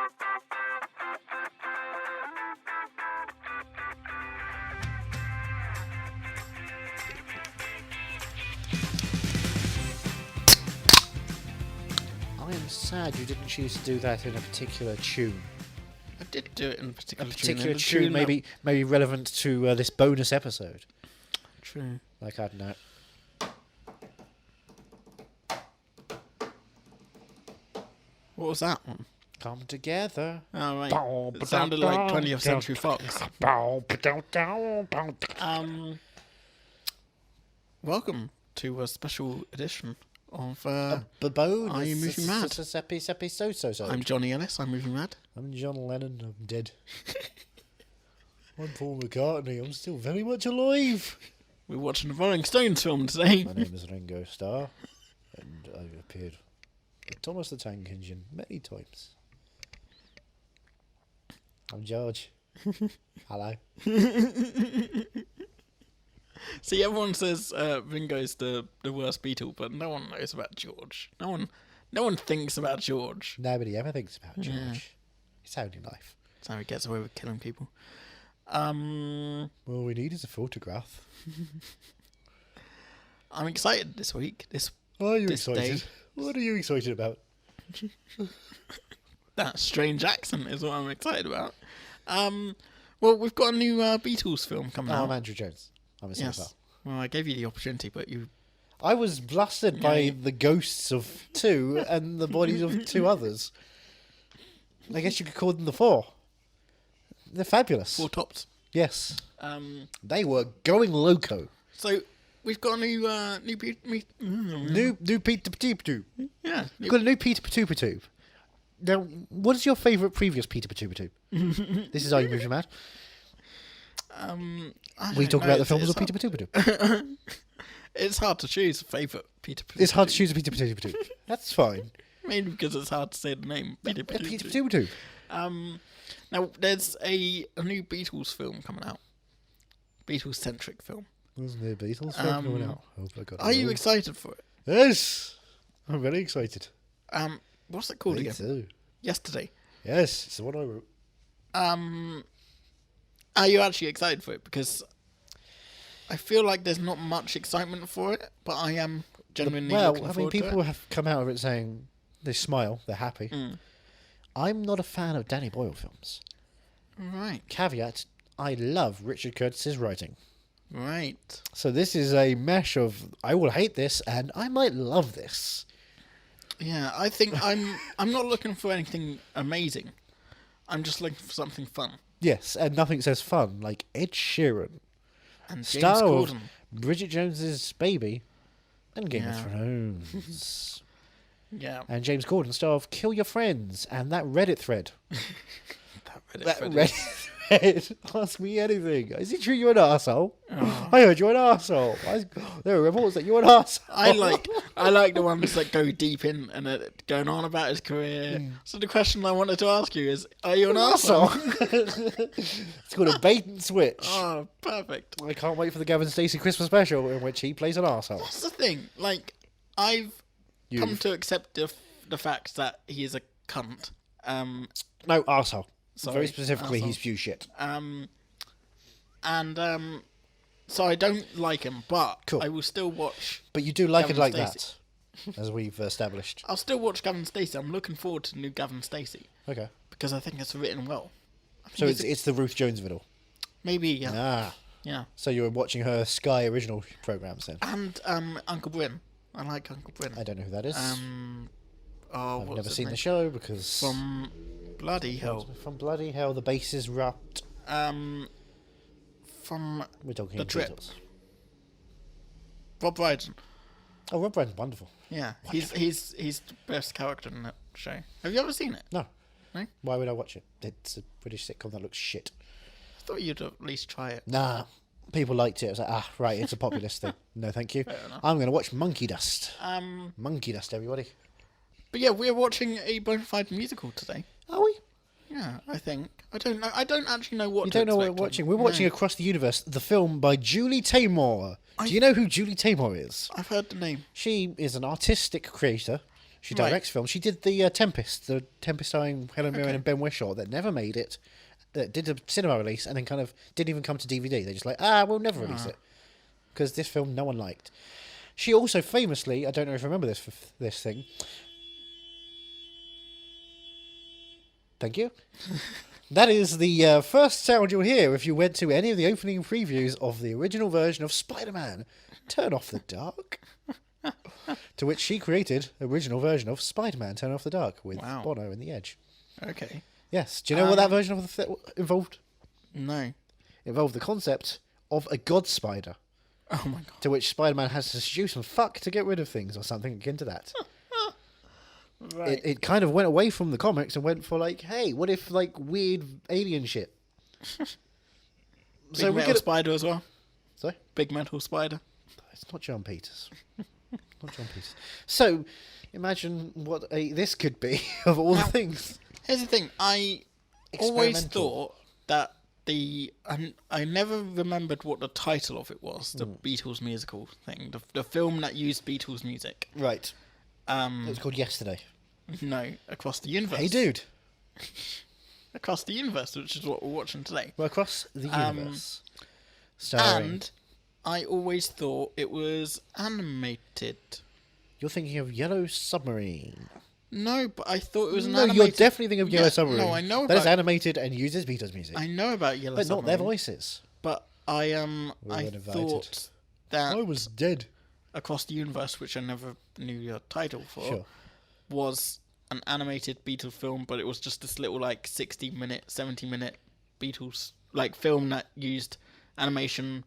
I am sad you didn't choose to do that in a particular tune. I did do it in a particular tune. Maybe relevant to this bonus episode. True. Like, I don't know. What was that one? Come together. Oh, right. It sounded like 20th Century Fox. Welcome to a special edition of Are You Moving Mad? I'm Johnny Ellis, I'm moving mad. I'm John Lennon, I'm dead. I'm Paul McCartney, I'm still very much alive. We're watching a Rolling Stones film today. My name is Ringo Starr, and I've appeared with Thomas the Tank Engine many times. I'm George. Hello. See, everyone says Ringo's the worst Beatle, but no one knows about George. No one thinks about George. Nobody ever thinks about George. Yeah. It's only life. That's how he gets away with killing people. All we need is a photograph. I'm excited this week. Are you this excited? day. What are you excited about? That strange accent is what I'm excited about. Well, we've got a new Beatles film coming out. I'm Andrew Jones. I'm a cinephile. Yes. Well, I gave you the opportunity, but you... I was blasted by the ghosts of two and the bodies of two others. I guess you could call them the four. They're fabulous. Four tops. Yes. They were going loco. So we've got a new New Peter Patoopa. Yeah. We've got a new Peter Patoopa. Now, what is your favourite previous Peter Patoopa? This is Are You Moving Mad? We talk about the films of Peter Patoopa. It's hard to choose a favourite Peter Patoopa. It's hard to choose a Peter Patoopa. That's fine. Mainly because it's hard to say the name. Peter Peter Patoopa. Patoopa. Now, there's a new Beatles film coming out. Beatles-centric film. Wasn't there a Beatles film coming out? Oh, I got it Are you wrong. excited for it? Yes. I'm very excited. What's it called Me again? too. Yesterday. Yes, it's the one I wrote. Are you actually excited for it? Because I feel like there's not much excitement for it, but I am genuinely looking forward to it. People have come out of it saying they smile, they're happy. I'm not a fan of Danny Boyle films. Right. Caveat, I love Richard Curtis's writing. Right. So this is a mesh of I will hate this and I might love this. Yeah, I think I'm not looking for anything amazing. I'm just looking for something fun. Yes, and nothing says fun like Ed Sheeran, And James star of Corden. Bridget Jones's Baby, and Game of Thrones. Yeah. And James Corden, star of Kill Your Friends and that Reddit thread. That Reddit Reddit thread. Ask me anything. Is it true you're an arsehole? Oh. I heard you're an arsehole. There are reports that you're an arsehole. I like the ones that go deep in and going on about his career. So the question I wanted to ask you is, are you an arsehole? It's called a bait and switch. Oh, perfect. I can't wait for the Gavin Stacey Christmas special in which he plays an arsehole. That's the thing. Like, I've come to accept the fact that he is a cunt. No, arsehole. Sorry, Very specifically, arsehole. he's spew shit. So I don't like him, but Cool. I will still watch. But you do like Gavin it like Stacey. that, as we've established. I'll still watch Gavin Stacey. I'm looking forward to new Gavin Stacey Okay. because I think it's written well. So it's the Ruth Jones viddle. Maybe, yeah. Ah. Yeah. So you were watching her Sky original programs then? And Uncle Bryn. I like Uncle Bryn. I don't know who that is. I've I've never seen the show because... From bloody hell. From bloody hell, the base is wrapped. From We're talking The Trip. Beatles. Rob Brydon. Oh, Rob Brydon's wonderful. Yeah, he's the best character in that show. Have you ever seen it? No. No? Why would I watch it? It's a British sitcom that looks shit. I thought you'd at least try it. Nah. People liked it. I was like, right, it's a populist thing. No, thank you. Fair enough. I'm going to watch Monkey Dust. Monkey Dust, everybody. But yeah, we're watching a bona fide musical today. Are we? Yeah, I think. I don't know. I don't actually know what. You don't know what we're watching. We're watching Across the Universe, the film by Julie Taymor. Do you know who Julie Taymor is? I've heard the name. She is an artistic creator She directs films. She did the Tempest starring Helen Mirren and Ben Whishaw that never made it. That did a cinema release and then kind of didn't even come to DVD. They're just like, we'll never release it because this film no one liked. She also famously, I don't know if you remember this thing. Thank you. That is the first sound you'll hear if you went to any of the opening previews of the original version of Spider-Man. Turn Off the Dark. To which she created original version of Spider-Man Turn Off the Dark with Bono and The Edge. Okay. Yes. Do you know what that version of the involved? No. It involved the concept of a god spider. Oh my god. To which Spider-Man has to seduce and fuck to get rid of things or something akin to that. Right. It kind of went away from the comics and went for like, hey, what if like weird alien shit? Big metal spider as well. Sorry? Big metal spider. It's not John Peters. Not John Peters. So, imagine what this could be of all the things. Here's the thing. I always thought that I never remembered what the title of it was. The Beatles musical thing. The film that used Beatles music. Right. It was called Yesterday. No, Across the Universe. Hey, dude. Across the Universe, which is what we're watching today. Well, Across the Universe. Starring... And I always thought it was animated. You're thinking of Yellow Submarine. No, but I thought it was No, animated... you're definitely thinking of Yellow Submarine. No, I know about... That is animated and uses Beatles music. I know about Yellow Submarine. But not their voices. But I thought that... I was dead. Across the Universe, which I never knew your title for, was an animated Beatles film, but it was just this little like 60-minute, 70-minute Beatles like film that used animation.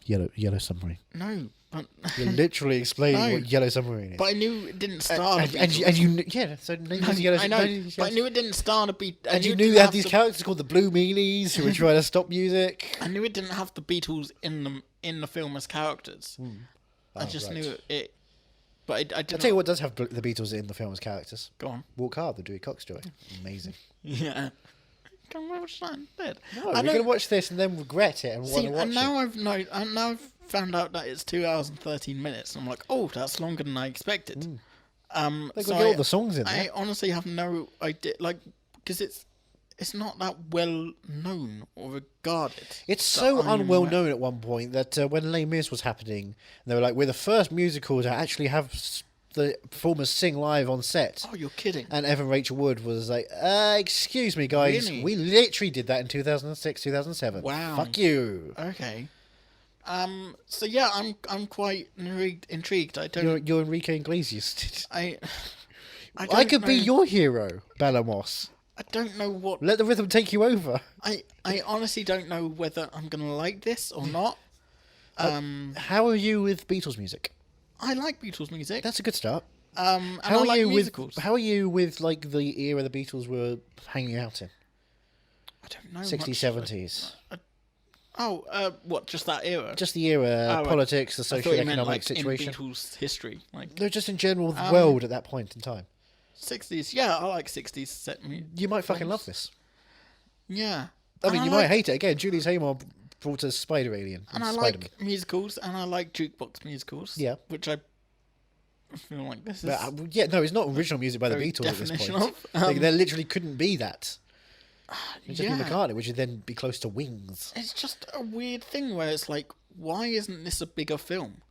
Yellow Submarine. No, but you're literally explaining what Yellow Submarine is. But I knew it didn't star. And you knew, so Yellow. I know, but I knew it didn't star the beat. And you knew they had these characters called the Blue Meanies who were trying to stop music. I knew it didn't have the Beatles in the film as characters. I just knew it. But I didn't. I'll tell you what does have the Beatles in the film as characters. Go on. Walk Hard, the Dewey Cox joy. Amazing. Yeah. Can we watch that instead? No, we're going to watch this and then regret it and want to watch and now it. Now I've found out that it's 2 hours and 13 minutes. And I'm like, oh, that's longer than I expected. They've got all the songs in there. I honestly have no idea, because it's not that well known or regarded. It's so unwell known at one point that when Les Mis was happening, they were like, we're the first musical to actually have the performers sing live on set. Oh, you're kidding. And Evan Rachel Wood was like, excuse me, guys. Really? We literally did that in 2006, 2007. Wow. Fuck you. Okay. So yeah, I'm quite intrigued. I don't... You're Enrique Iglesias. I could be your hero, Bellamos. I don't know what... Let the rhythm take you over. I honestly don't know whether I'm going to like this or not. How are you with Beatles music? I like Beatles music. That's a good start. And I like musicals. How are you with like the era the Beatles were hanging out in? I don't know. 60s, 70s. What? Just that era? Just the era, politics, the socio-economic situation. In Beatles history, no, just in general the world at that point in time. 60s, yeah, I like 60s set music. You might fucking love this. Yeah. I mean, you might hate it. Again, Julie Taymor brought us Spider Alien. And I like musicals, and I like jukebox musicals. Yeah. Which I feel like this is... it's not original music by the Beatles at this point. There literally couldn't be that. It's just McCartney, which would then be close to Wings. It's just a weird thing where it's like, why isn't this a bigger film?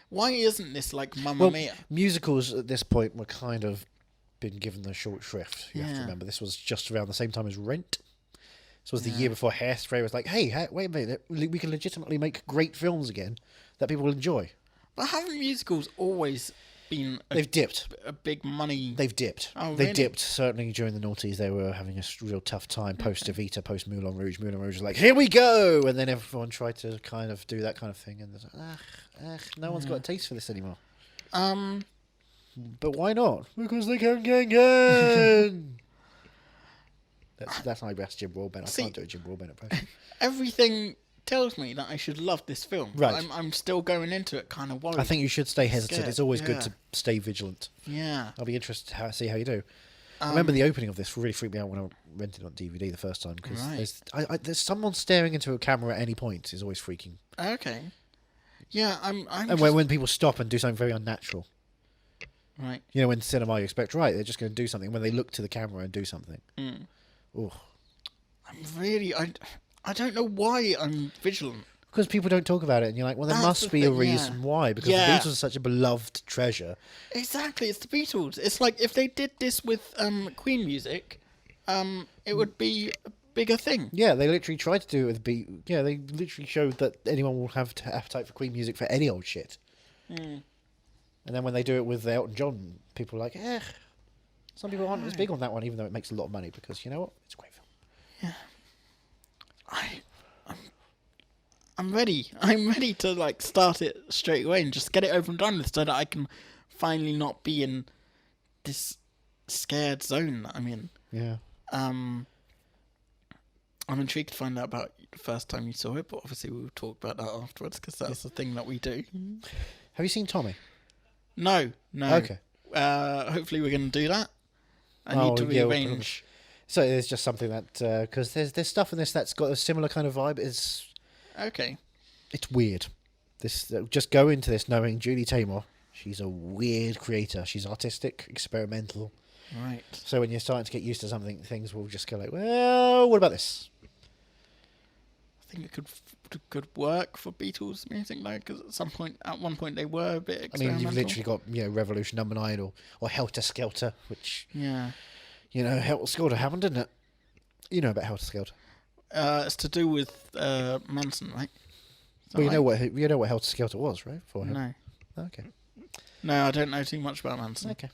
Why isn't this like Mamma Mia? Musicals at this point were kind of been given the short shrift. You have to remember, this was just around the same time as Rent. This was the year before Hairspray was like, hey, wait a minute, we can legitimately make great films again that people will enjoy. But haven't musicals always been... They've dipped. A big money... They've dipped. Oh, They dipped, certainly during the noughties. They were having a real tough time post-Evita, post-Moulin Rouge. Moulin Rouge was like, here we go! And then everyone tried to kind of do that kind of thing. And there's like, no one's got a taste for this anymore. But why not? Because they can. That's my best Jim Broadbent. I can't do a Jim Broadbent impression. Everything tells me that I should love this film. Right. I'm still going into it kind of worried. I think you should stay hesitant. It's always good to stay vigilant. Yeah. I'll be interested to see how you do. I remember the opening of this really freaked me out when I rented it on DVD the first time. Because there's someone staring into a camera at any point is always freaking. Okay. Yeah, I'm and when people stop and do something very unnatural. Right. You know, in cinema you expect, right, they're just going to do something. When they look to the camera and do something. Mm. Oh. I don't know why I'm vigilant. Because people don't talk about it, and you're like, well, there That's must the be a thing, reason yeah. why. Because Yeah. the Beatles are such a beloved treasure. Exactly, it's the Beatles. It's like if they did this with Queen music, it would be a bigger thing. Yeah, they literally tried to do it with Yeah, they literally showed that anyone will have appetite for Queen music for any old shit. Mm. And then when they do it with Elton John, people are like, eh. Some people aren't as big on that one, even though it makes a lot of money, because you know what? It's a great film. Yeah. I'm ready. I'm ready to like start it straight away and just get it over and done with, so that I can finally not be in this scared zone that I'm in. Yeah. I'm intrigued to find out about the first time you saw it, but obviously we'll talk about that afterwards because that's the thing that we do. Have you seen Tommy? No. Okay. Hopefully we're going to do that. I need to yeah, rearrange. So it's just something that because there's stuff in this that's got a similar kind of vibe. It's weird. This just go into this knowing Julie Taymor. She's a weird creator. She's artistic, experimental. Right. So when you're starting to get used to something, things will just go like, well, what about this? I think it could work for Beatles music, like, because at one point they were a bit I experimental. mean, you've literally got Revolution Number 9 or Helter Skelter, which Helter Skelter happened, didn't it? You know about Helter Skelter. It's to do with Manson, right? Well, you know what Helter Skelter was, right? For him. No. Okay. No, I don't know too much about Manson. Okay.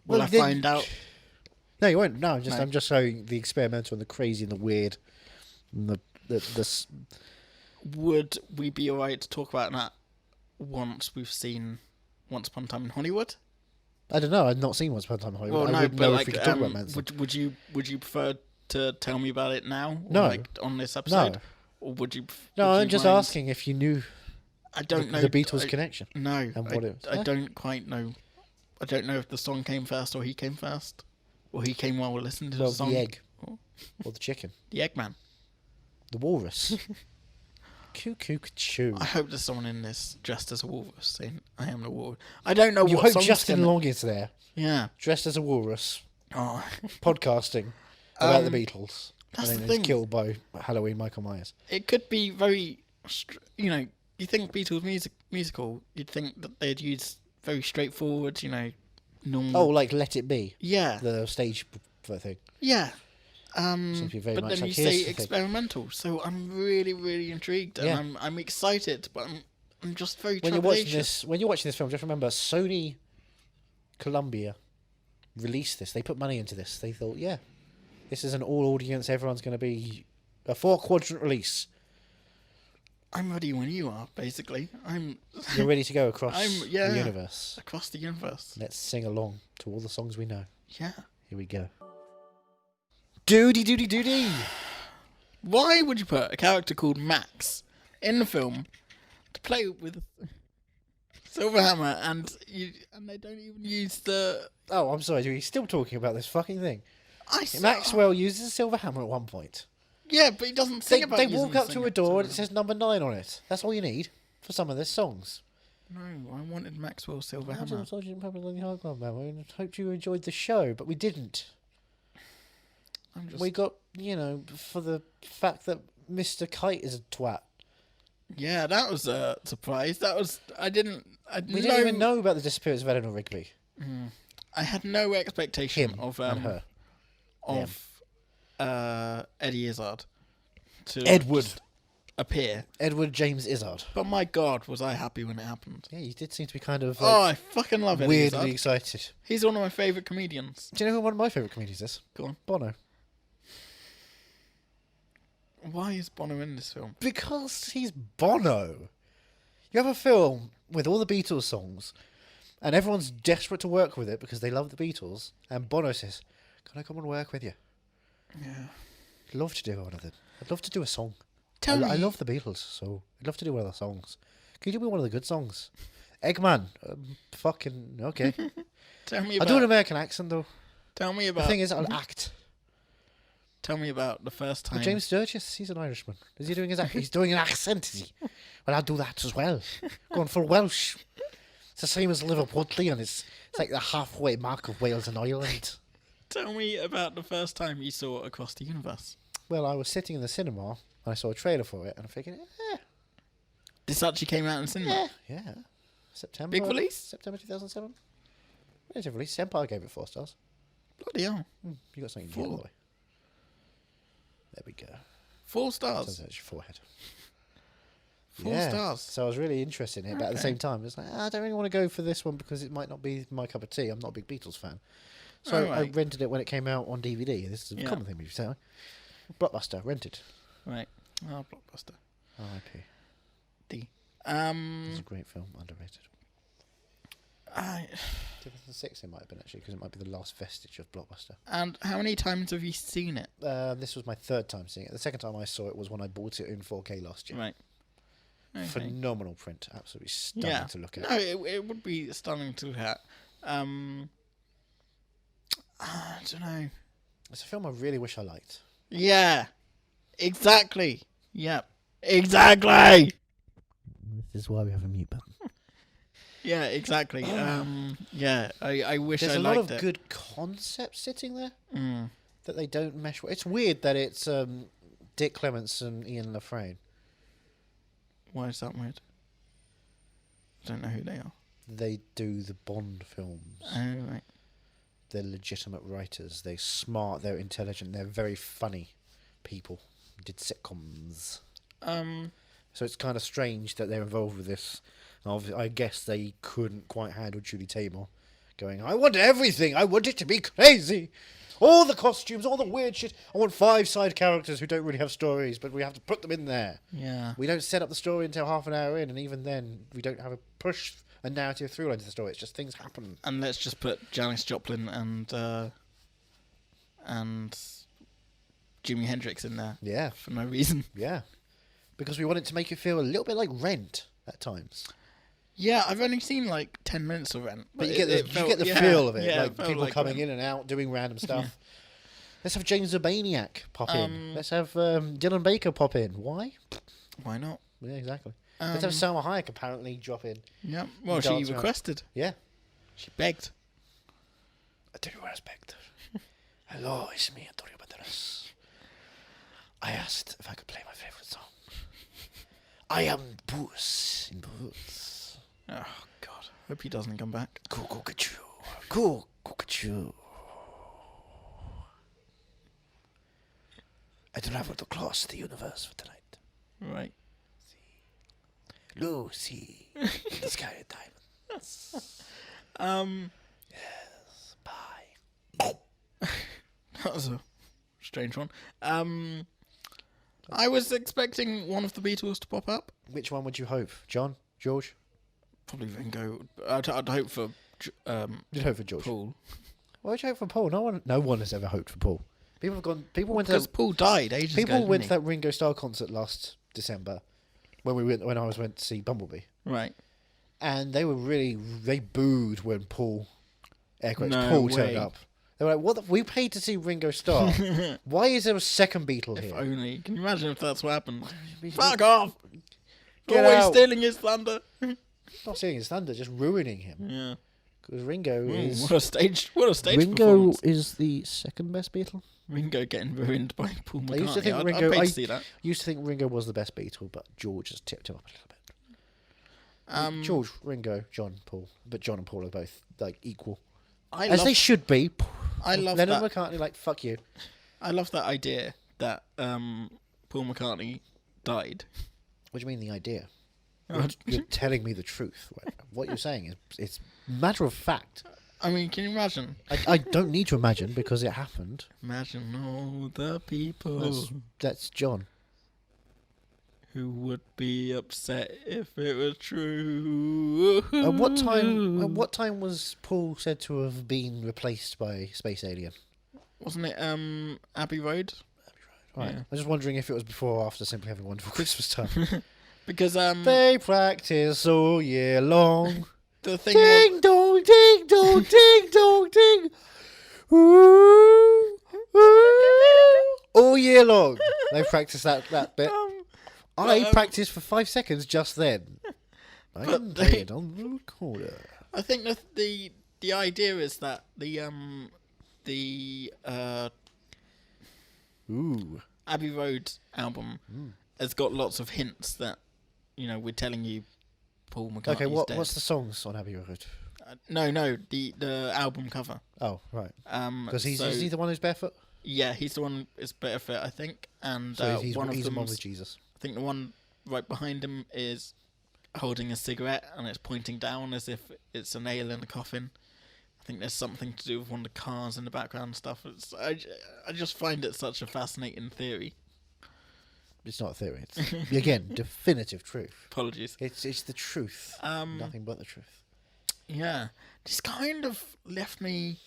Will I find out? No, you won't. No, No. I'm just showing the experimental and the crazy and the weird, and the Would we be alright to talk about that once we've seen Once Upon a Time in Hollywood? I don't know. I've not seen Once Upon a Time in Hollywood. Well, I no, wouldn't but know like, if we could talk about Manson. would you prefer to tell me about it now? Or No. like on this episode? No. Or would you? No, would you I'm just mind- asking if you knew I don't know the Beatles connection. No, And what it was. I don't quite know. I don't know if the song came first or he came first, or he came while we listened to Well, the song. the egg. Oh. Or the chicken. The Eggman. The walrus. Choo. I hope there's someone in this dressed as a walrus saying, "I am the walrus." I don't know You what hope song's Justin gonna- Long is there, Yeah. dressed as a walrus, Oh, podcasting about the Beatles. that's and the then thing. he's killed by Halloween Michael Myers. it could be very, you think Beatles musical, you'd think that they'd use very straightforward, normal. Oh, like Let It Be, yeah, the stage thing. yeah. Seems to be very But much then like you here's say the thing. experimental, so I'm really, really intrigued, and Yeah. I'm excited, but I'm just very When you're watching trepidatious. this film, just remember Sony, Columbia, released this. They put money into this. They thought, yeah, this is an all-audience. Everyone's going to be a 4-quadrant release. I'm ready when you are. Basically, I'm You're ready to go across the the universe. across the universe. Let's sing along to all the songs we know. Yeah. Here we go. Doody. Why would you put a character called Max in the film to play with Silverhammer and they don't even use the? Oh, I'm sorry. We're still talking about this fucking thing. saw- Maxwell uses a silver hammer at one point. Yeah, but he doesn't sing about. They using walk the up to a singer. door and it says number 9 on it. That's all you need for some of their songs. No, I wanted Maxwell I Silverhammer. told you I hoped you enjoyed the show, but we didn't. I'm just. We got, for the fact that Mr. Kite is a twat. Yeah, that was a surprise. That was. I didn't even know about the disappearance of Eleanor Rigby. I had no expectation Him of and her. Eddie Izzard to Edward. just appear. Edward James Izzard. But my God, was I happy when it happened. Yeah, you did seem to be kind of I fucking love Eddie weirdly Izzard. excited. He's one of my favourite comedians. Do you know who one of my favourite comedians is? Go on. Bono. Why is Bono in this film? Because he's Bono. You have a film with all the Beatles songs, and everyone's desperate to work with it because they love the Beatles, and Bono says, "Can I come and work with you? Yeah. I'd love to do one of them. I'd love to do a song. Tell me. I love the Beatles, so I'd love to do one of the songs. Can you do me one of the good songs? Eggman. Fucking, okay. Tell me I'll about. do an American accent, though. Tell me The about. thing is, I'll act. Tell me about the first time. James Sturgis, he's an Irishman. Is he doing his accent? He's doing an accent, is he? Well, I'll do that as well. Going full Welsh. It's the same as Liverpudlian. It's like the halfway mark of Wales and Ireland. Tell me about the first time you saw Across the Universe. Well, I was sitting in the cinema, and I saw a trailer for it, and I'm thinking, This actually came out in cinema. yeah. September. Big release? September 2007. Relative release. Empire gave it 4 stars. Bloody hell. You got something 4. new, boy. There we go. 4 stars. That's your forehead. 4 Yeah. stars. So I was really interested in it, but at the Okay. same time, it's like, I don't really want to go for this one because it might not be my cup of tea. I'm not a big Beatles fan. So I Right. rented it when it came out on DVD. This is a Yeah. common thing we say. Blockbuster, rented. Right. Oh, Blockbuster. R.I.P. D. It's a great film, underrated. I, 2006 it might have been, actually, because it might be the last vestige of Blockbuster. and how many times have you seen it? This was my 3rd time seeing it. The second time I saw it was when I bought it in 4K last year. Right. Okay. Phenomenal print, absolutely stunning Yeah. to look at. No, it would be stunning to look at. I don't know. It's a film I really wish I liked. Yeah. Exactly. Yep. Exactly. This is why we have a mute button. Yeah, exactly. Yeah, I wish There's I a lot liked of it. good concepts sitting there Mm. that they don't mesh with. It's weird that it's Dick Clements and Ian Lafrane. Why is that weird? I don't know who they are. They do the Bond films. Oh, right. They're legitimate writers. They're smart. They're intelligent. They're very funny people. Did sitcoms. So it's kind of strange that they're involved with this. I guess they couldn't quite handle Julie Taymor going, I want everything. I want it to be crazy. All the costumes, all the weird shit. I want 5 side characters who don't really have stories, but we have to put them in there. Yeah. We don't set up the story until half an hour in, and even then, we don't have a narrative through line to the story. It's just things happen. And let's just put Janis Joplin and Jimi Hendrix in there Yeah, for no reason. yeah. Because we want it to make you feel a little bit like Rent at times. Yeah, I've only seen like 10 minutes of Rent. But you it get the felt- feel of it, yeah, like felt people like coming Rent. in and out, doing random stuff. Let's have James Urbaniak pop in. Let's have Dylan Baker pop in. Why? Why not? Yeah, exactly. Let's have Salma Hayek apparently drop in. Yeah. Well, she Dance around. requested. Yeah. She begged. I do respect. Hello, it's me, Antonio Banderas. I asked if I could play my favorite song. I am Puss in Boots. Oh God. Hope he doesn't come back. Cuckoo-ca-choo. Cuckoo-ca-choo. I don't have to close the universe for tonight. Right. Lucy, in the sky of diamonds. Yes, bye. That was a strange one. I was expecting one of the Beatles to pop up. Which one would you hope? John? George? Probably Ringo. I'd hope for You'd hope for George. Paul. Why would you hope for Paul? No one has ever hoped for Paul. People have gone. People went to Because that, Paul died ages ago. people went to didn't that Ringo Starr concert last December when I went to see Bumblebee, he? Right. and they booed when Paul turned way. up. They were like, "What? We paid to see Ringo Starr. Why is there a second Beatle If here?" only. Can you imagine if that's what happened? Fuck off! Get Always out. stealing his thunder. Not stealing his thunder, just ruining him. Yeah. Because Ringo is What a stage Ringo performance. is the second best Beatle. Ringo getting ruined by Paul McCartney. I used to think I'd Ringo. pay I to see that. used to think Ringo was the best Beatle, but George has tipped him up a little bit. George, Ringo, John, Paul, but John and Paul are both like equal, as they should be. I love Lennon that. McCartney, like fuck you. I love that idea that Paul McCartney died. What do you mean the idea? Oh. You're telling me the truth. What you're saying is it's matter of fact. I mean, can you imagine? I don't need to imagine because it happened. Imagine all the people That's John. who would be upset if it was true. At what time was Paul said to have been replaced by Space Alien? Wasn't it Abbey Road? Right. Yeah. I was just wondering if it was before or after Simply Having a Wonderful Christmas Time. Because They practice all year long. the thing Ding dong, ding dong, ding dong, ding. Ooh, ooh. All year long. They practice that bit. I practiced for 5 seconds just then. I But can play it on the recorder. I think that the idea is that the Ooh. Abbey Road album has got lots of hints that we're telling you Paul McCartney's Okay, dead. what's the songs on Abbey Road? No, the album cover. Oh, right. Because is so- he the one who's barefoot? Yeah, he's the one who's better fit, I think. And So he's one of the them, one with Jesus. I think the one right behind him is holding a cigarette and it's pointing down as if it's a nail in a coffin. I think there's something to do with one of the cars in the background and stuff. I just find it such a fascinating theory. It's not a theory. It's, again, definitive truth. Apologies. It's the truth. Nothing but the truth. Yeah. This kind of left me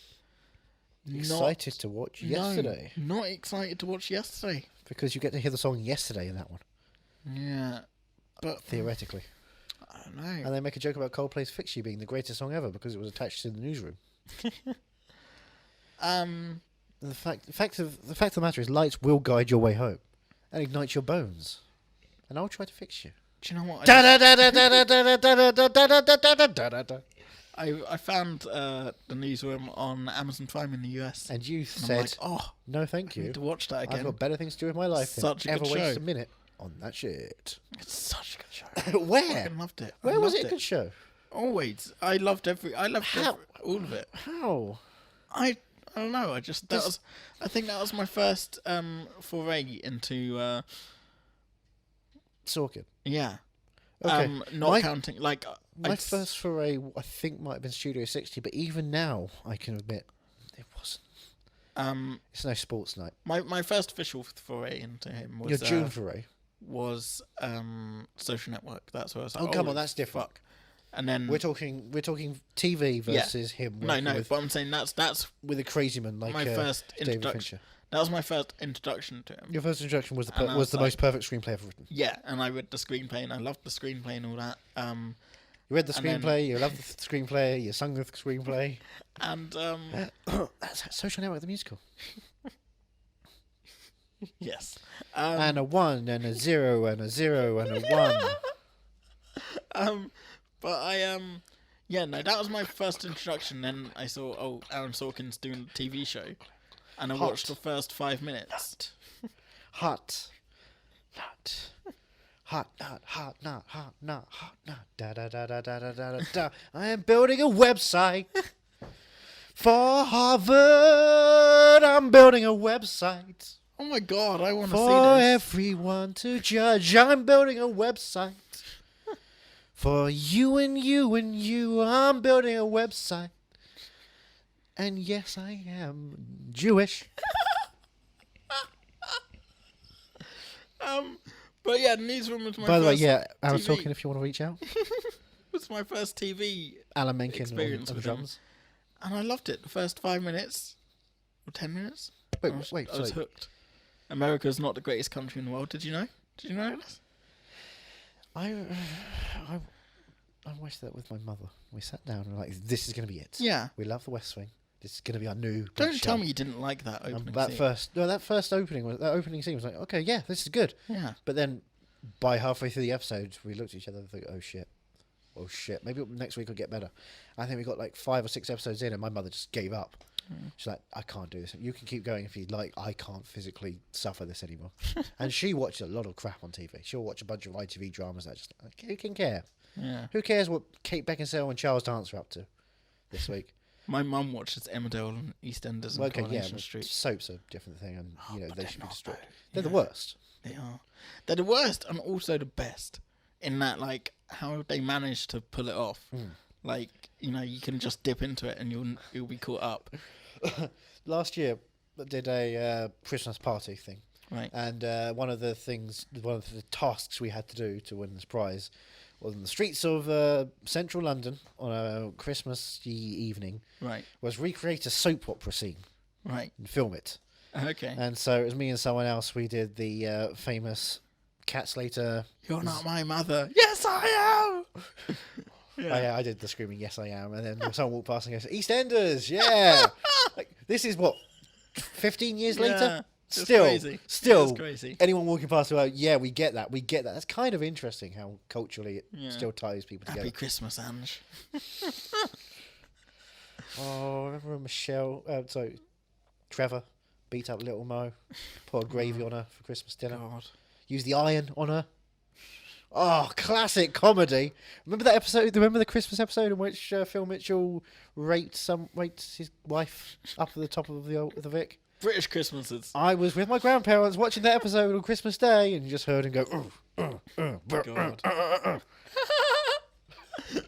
Excited to watch yesterday. Not excited to watch yesterday. Because you get to hear the song yesterday in that one. Yeah. But Theoretically. I don't know. And they make a joke about Coldplay's Fix You being the greatest song ever because it was attached to the newsroom. The fact of the matter is, lights will guide your way home and ignite your bones, and I'll try to fix you. Do you know what? I found the newsroom on Amazon Prime in the US. And you I'm said, like, oh, "No, thank I you. need to watch that again. I've got better things to do with my life Such a than good ever waste show. a minute on that shit." It's such a good show. Where? I loved it. Where was it a good show? Always. I loved How? all of it. How? I don't know. I think that was my first foray into Sorkin. yeah. Okay. Not counting like My first foray, I think, might have been Studio 60, but even now, I can admit, it wasn't. It's no sports night. my first official foray into him was Your June foray. was Social Network. That's where I was like, Oh, come on, holy that's different. fuck. And then We're talking TV versus him. no, With, but I'm saying that's with a crazy man like my first David introduction. Fincher. That was my first introduction to him. Your first introduction was And I was was the like- most perfect screenplay ever written. Yeah, and I read the screenplay and I loved the screenplay and all that. You read the And then- screenplay, you loved the screenplay, you sung the screenplay. And That's Social Network the musical. yes. And a 1 and a 0 and a 0 and a 1. But yeah, no, that was my first introduction. Then I saw Aaron Sorkin's doing a TV show, and I Hot. watched the first 5 minutes. Hot. Not. Da da da da da da da da. I am building a website for Harvard. I'm building a website Oh my god, I want to see for this. everyone to judge. I'm building a website for you and you and you. I'm building a website. And yes, I am Jewish. But yeah, Newsroom was my By the way, first yeah, Aaron TV. Sorkin, if you want to reach out. was my first TV, Alan Menken Experience on the with him. drums. and I loved it. The first 5 minutes or 10 minutes. Wait, I was sorry. hooked. America's not the greatest country in the world. Did you know? Did you know this? I watched that with my mother. We sat down and were like, this is going to be it. Yeah. We love The West Wing. This is going to be our new. big Don't tell show. me you didn't like that opening That scene. first opening scene was like, okay, yeah, this is good. Yeah. But then, by halfway through the episode, we looked at each other and thought, oh shit, maybe next week will get better. I think we got like 5 or 6 episodes in, and my mother just gave up. She's like, I can't do this. You can keep going if you'd like. I can't physically suffer this anymore. And she watched a lot of crap on TV. She'll watch a bunch of ITV dramas that just, who can care? Yeah. Who cares what Kate Beckinsale and Charles Dance are up to this week? My mum watches Emmerdale and EastEnders and Well, okay, yeah, Coronation but Street. soap's a different thing, and they but they're should be not, destroyed. though. They're the Yeah. worst. They are. They're the worst and also the best in that, like, how they manage to pull it off. Like, you can just dip into it and you'll be caught up. Last year, I did a Christmas party thing, Right. and one of the tasks we had to do to win this prize was in the streets of central London on a Christmas evening Right. was recreate a soap opera scene Right. and film it. Okay. And so it was me and someone else. We did the famous Cat Slater. You're not my mother. Yes, I am. Yeah. I did the screaming "Yes, I am," and then someone walked past and goes, "EastEnders, yeah!" Like, this is what 15 years later. crazy. Still, It's crazy. anyone walking past about, yeah, we get that. That's kind of interesting how culturally it Yeah. still ties people together. Happy Christmas, Ange. Oh, I remember Trevor beat up little Mo, poured gravy on her for Christmas dinner, God. used the iron on her. Oh, classic comedy. Remember that episode? Remember the Christmas episode in which Phil Mitchell rates his wife up at the top of the Vic? British Christmases. I was with my grandparents watching that episode on Christmas Day, and you just heard him go. God.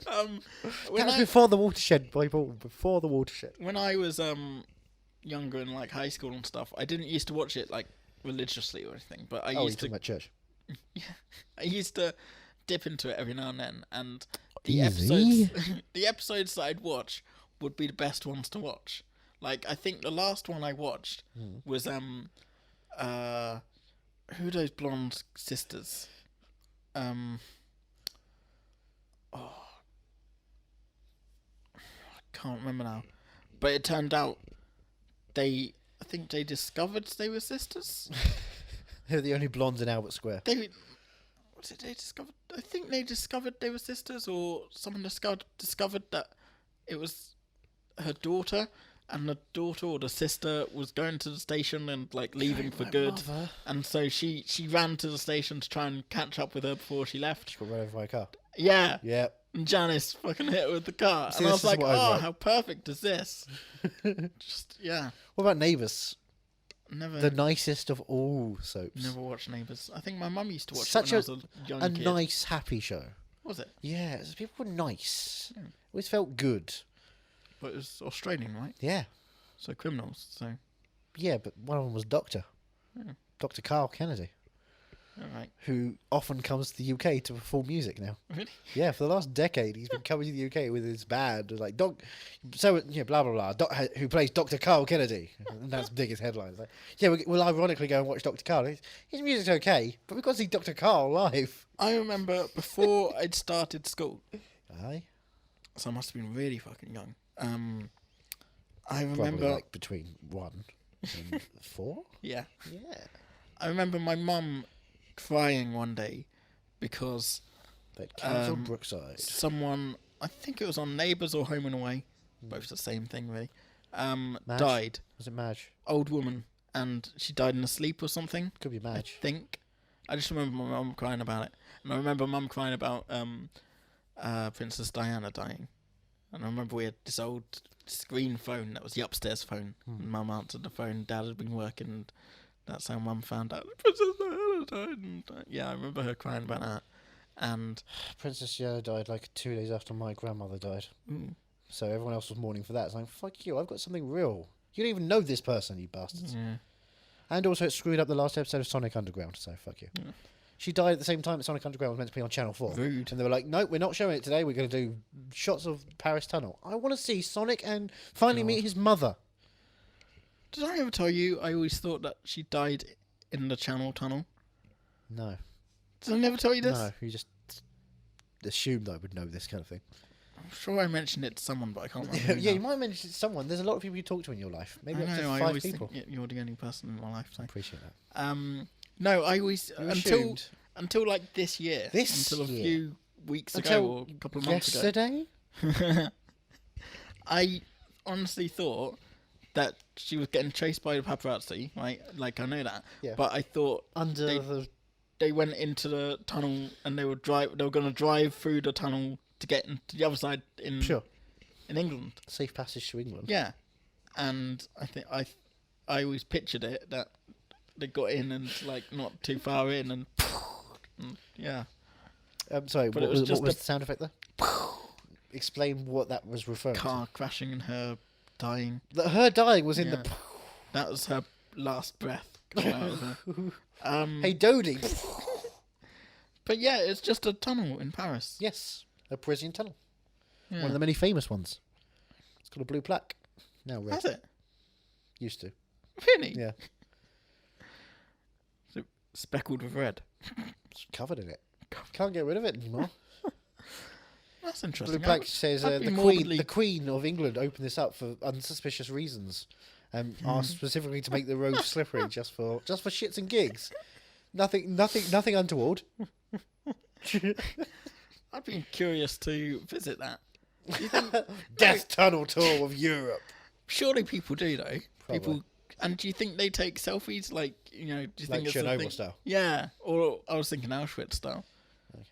That was before the watershed, people. Before the watershed. When I was younger in like high school and stuff, I didn't used to watch it like religiously or anything, but I You're used to. talking about church. I used to dip into it every now and then, and Easy. the episodes that I'd watch would be the best ones to watch. Like I think the last one I watched was who are those blonde sisters? I can't remember now, but it turned out I think they discovered they were sisters. They're the only blondes in Albert Square. They discovered? I think they discovered they were sisters, or someone discovered that it was her daughter, and the daughter or the sister was going to the station and like leaving for good, mother. and so she ran to the station to try and catch up with her before she left. She got run over by a car. Yeah. Yeah. And Janice fucking hit her with the car, See, and I this was is like, what I'd "Oh, write. how perfect is this?" Just yeah. What about Neighbours? Never. The nicest of all soaps. Never watched Neighbours. I think my mum used to watch Such it when I was a young a kid. nice, happy show. Was it? Yeah, people were nice. It always felt good. But it was Australian, right? Yeah. So criminals. So Yeah, but one of them was Doctor. Yeah. Dr. Carl Kennedy, all right. who often comes to the UK to perform music now. Really? Yeah, for the last decade, he's been coming to the UK with his band, like blah blah blah, who plays Dr. Carl Kennedy, and that's the biggest headline. Like, yeah, we'll ironically go and watch Dr. Carl. His music's okay, but we've got to see Dr. Carl live. I remember before I'd started school, Aye, so I must have been really fucking young. I probably remember, like between 1 and 4. yeah, Yeah, I remember my mum crying one day because that cancelled Brookside. someone, I think it was on Neighbours or Home and Away, both the same thing really, Madge? died. Was it Madge? Old woman, and she died in her sleep or something. Could be I Madge. think. I just remember my mum crying about it, and I remember mum crying about Princess Diana dying, and I remember we had this old screen phone that was the upstairs phone. And mum answered the phone. Dad had been working, and that's how mum found out Princess Diana died. And, yeah, I remember her crying about that. And Princess Diana died like 2 days after my grandmother died. mm, So everyone else was mourning for that. It's like, fuck you, I've got something real. You don't even know this person, you bastards. yeah, And also, it screwed up the last episode of Sonic Underground, so fuck you. Yeah. She died at the same time that Sonic Underground was meant to be on Channel 4. rude. And they were like, no, we're not showing it today. We're going to do shots of Paris Tunnel. I want to see Sonic and finally meet his mother. Did I ever tell you I always thought that she died in the Channel Tunnel? No. Did I never tell you this? No, you just assumed I would know this kind of thing. I'm sure I mentioned it to someone, but I can't remember. Yeah, who you now. might mention it to someone. There's a lot of people you talk to in your life. Maybe I up to know, I 5 always people. think you're the only person in my life. So. I appreciate that. No, I always You until assumed. like this year. This until a year? few weeks ago Until or a couple of months yesterday? ago. I honestly thought that she was getting chased by the paparazzi, right? Like I know that, Yeah. but I thought Under They- the... they went into the tunnel and they were going to drive through the tunnel to get into the other side in Sure. in England. Safe passage to England. Yeah, and I think I always pictured it that they got in and like not too far in and yeah. Sorry, But what it was was just the sound effect there? Explain what that was referring Car crashing and her dying. to. Her dying was in Yeah. the... That was her last breath coming out of her. Hey, Dodie. But yeah, it's just a tunnel in Paris. Yes, a Parisian tunnel. Yeah. One of the many famous ones. It's got a blue plaque. Now red. Has it? Used to. Really? Yeah. So speckled with red. It's covered in it. Can't get rid of it anymore. That's Blue interesting. plaque says I'd be the morbidly- Queen of England opened this up for unsuspicious reasons. and asked specifically to make the road slippery just for shits and gigs. Nothing untoward. I'd be curious to visit that. Do you think Death Tunnel tour of Europe. surely people do though? Probably. People, and do you think they take selfies like do you Like think it's a Chernobyl thing? style? Yeah, or I was thinking Auschwitz style. Okay.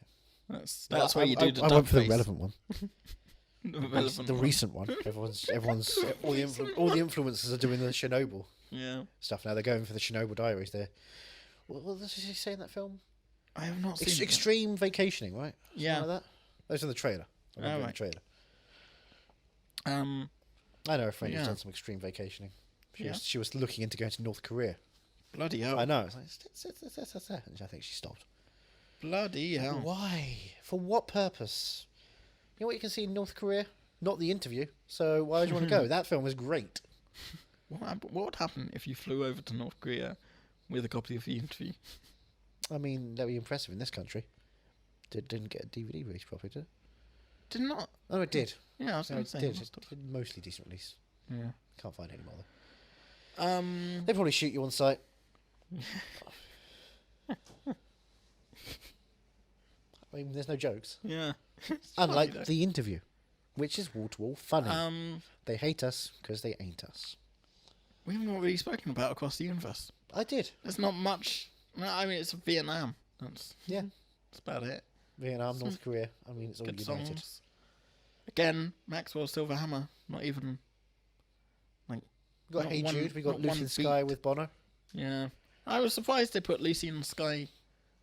That's Well, where you do the I went for the face. relevant one. The relevant The one. recent one. Everyone's all the influencers are doing the Chernobyl Yeah, stuff now. They're going for the Chernobyl diaries. What does he say in that film? I have not seen it yet. Extreme vacationing, right? Something Yeah. like that. Those are the trailer. I remember Oh, the right. trailer. Um, I know a friend who's Yeah. done some extreme vacationing. Yeah. She was looking into going to North Korea. bloody hell! I know. It's like, and I think she stopped. Bloody hell! Why? For what purpose? You know what you can see in North Korea? Not the interview. So why would you want to go? That film is great. What would happen if you flew over to North Korea with a copy of the interview? I mean, that'd be impressive in this country. Didn't get a DVD release properly, did it? Did not. Oh, it did. Yeah, I was No, going it to say. did. must It did mostly decent release. have. Yeah. Can't find it anymore, though. Um. They probably shoot you on site. I mean, there's no jokes. Yeah. It's Unlike funny, though. the interview, which is wall-to-wall funny. They They hate us because they ain't us. we haven't really spoken about Across the Universe. I did. There's not much. No, I mean it's Vietnam. That's about it. Vietnam, Some North Korea. I mean, it's all Good united. songs. Again, Maxwell Silverhammer. Not even. Like. We got Not Hey one- Jude. We got not Lucy one in the Sky beat. with Bono. Yeah. I was surprised they put Lucy in the Sky.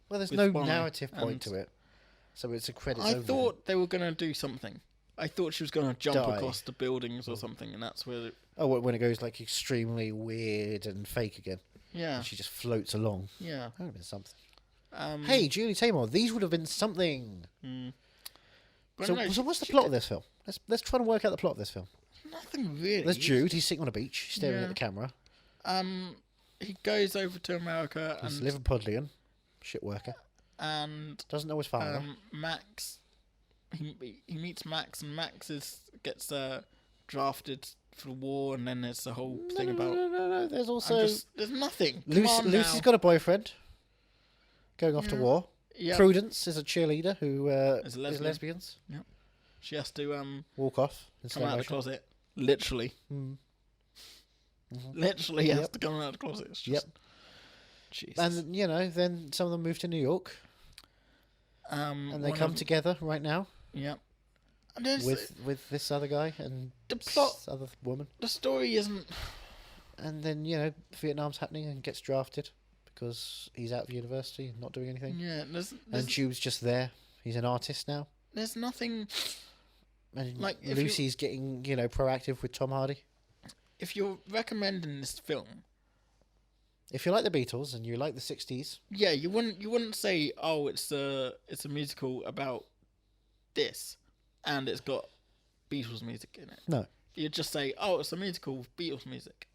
Well, there's With no Bono narrative point and- to it, so it's a credit. I thought they were gonna do something. I thought she was gonna jump Die. across the buildings or something, and that's where. when it goes like extremely weird and fake again, Yeah. and she just floats along. Yeah. That would have been something. Um, Hey, Julie Taymor, these would have been something. but So, no, so what's the she plot did of this film? Let's try and work out the plot of this film. Nothing really. There's Jude. He's sitting on a beach, staring Yeah. at the camera. He goes over to America He's and Liverpudlian, shit worker. and Doesn't know his father. Max. He meets Max, and Max gets drafted for the war, and then there's the whole thing about. No. There's also There's nothing. Lucy's got a boyfriend going off to war. Yeah. Prudence is a cheerleader who Is is a lesbian. lesbians. She has to Walk off. In come slow out of the motion. closet. Literally. Literally has Yep. to come out of the closet. It's Yep. just, Jesus. And then some of them move to New York, and they one come of- together right now Yep. And there's with this other guy and the plot. this other woman. The story isn't. And then Vietnam's happening and gets drafted because he's out of university and not doing anything. Yeah. There's And Jude's just there. He's an artist now. there's nothing. And Like, if you- Lucy's getting proactive with Tom Hardy. If you're recommending this film, If you like the Beatles and you like the '60s, yeah, you wouldn't say, oh, it's a musical about this, and it's got Beatles music in it. no. You'd just say, oh, it's a musical with Beatles music,